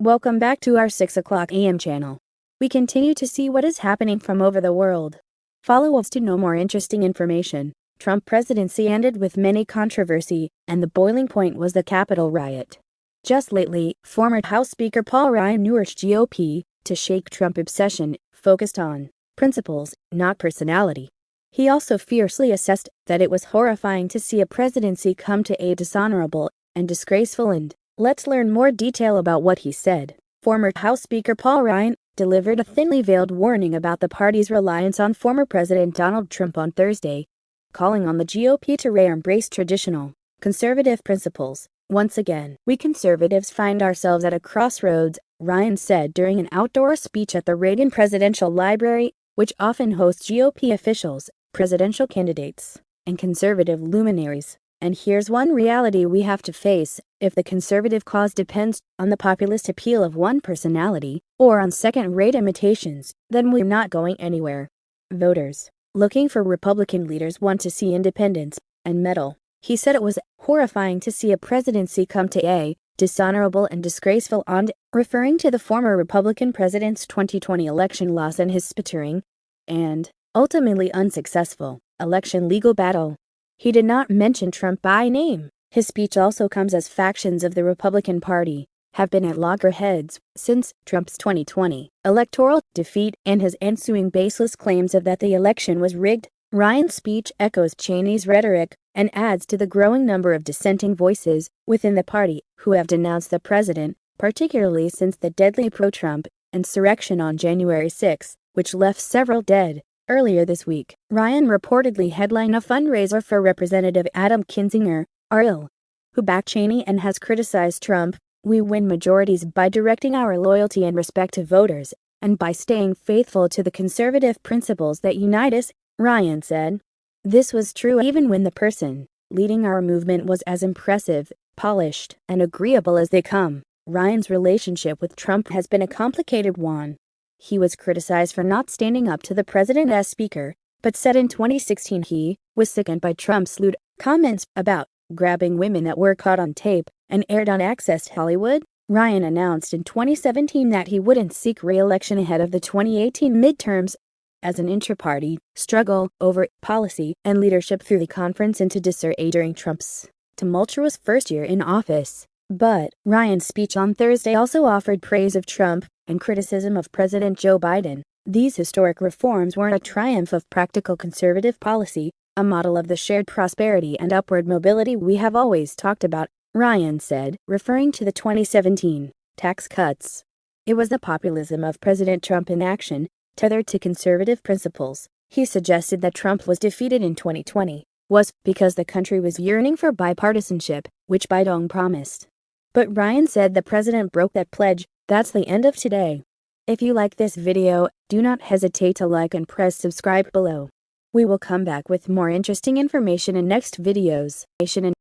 Welcome back to our 6 o'clock AM channel. We continue to see what is happening from over the world. Follow us to know more interesting information. Trump presidency ended with many controversy, and the boiling point was the Capitol riot. Just lately, former House Speaker Paul Ryan urged GOP to shake Trump obsession, focused on principles, not personality. He also fiercely assessed that it was horrifying to see a presidency come to a dishonorable and disgraceful end. Let's learn more detail about what he said. Former House Speaker Paul Ryan delivered a thinly veiled warning about the party's reliance on former President Donald Trump on Thursday, calling on the GOP to re-embrace traditional, conservative principles. Once again, we conservatives find ourselves at a crossroads, Ryan said during an outdoor speech at the Reagan Presidential Library, which often hosts GOP officials, presidential candidates, and conservative luminaries. And here's one reality we have to face: if the conservative cause depends on the populist appeal of one personality, or on second-rate imitations, then we're not going anywhere. Voters looking for Republican leaders want to see independence and mettle. He said it was horrifying to see a presidency come to a dishonorable and disgraceful end, referring to the former Republican president's 2020 election loss and his sputtering and ultimately unsuccessful election legal battle. He did not mention Trump by name. His speech also comes as factions of the Republican Party have been at loggerheads since Trump's 2020 electoral defeat and his ensuing baseless claims of that the election was rigged. Ryan's speech echoes Cheney's rhetoric and adds to the growing number of dissenting voices within the party who have denounced the president, particularly since the deadly pro-Trump insurrection on January 6, which left several dead. Earlier this week, Ryan reportedly headlined a fundraiser for Representative Adam Kinzinger, RL, who backed Cheney and has criticized Trump. "We win majorities by directing our loyalty and respect to voters, and by staying faithful to the conservative principles that unite us," Ryan said. This was true even when the person leading our movement was as impressive, polished, and agreeable as they come. Ryan's relationship with Trump has been a complicated one. He was criticized for not standing up to the president as speaker, but said in 2016 he was sickened by Trump's lewd comments about grabbing women that were caught on tape and aired on Access Hollywood. Ryan announced in 2017 that he wouldn't seek re-election ahead of the 2018 midterms as an intra-party struggle over policy and leadership through the conference into disarray during Trump's tumultuous first year in office. But Ryan's speech on Thursday also offered praise of Trump and criticism of President Joe Biden. These historic reforms weren't a triumph of practical conservative policy, a model of the shared prosperity and upward mobility we have always talked about, Ryan said, referring to the 2017 tax cuts. It was the populism of President Trump in action, tethered to conservative principles. He suggested that Trump was defeated in 2020 was because the country was yearning for bipartisanship, which Biden promised. But Ryan said the president broke that pledge. That's the end of today. If you like this video, do not hesitate to like and press subscribe below. We will come back with more interesting information in next videos.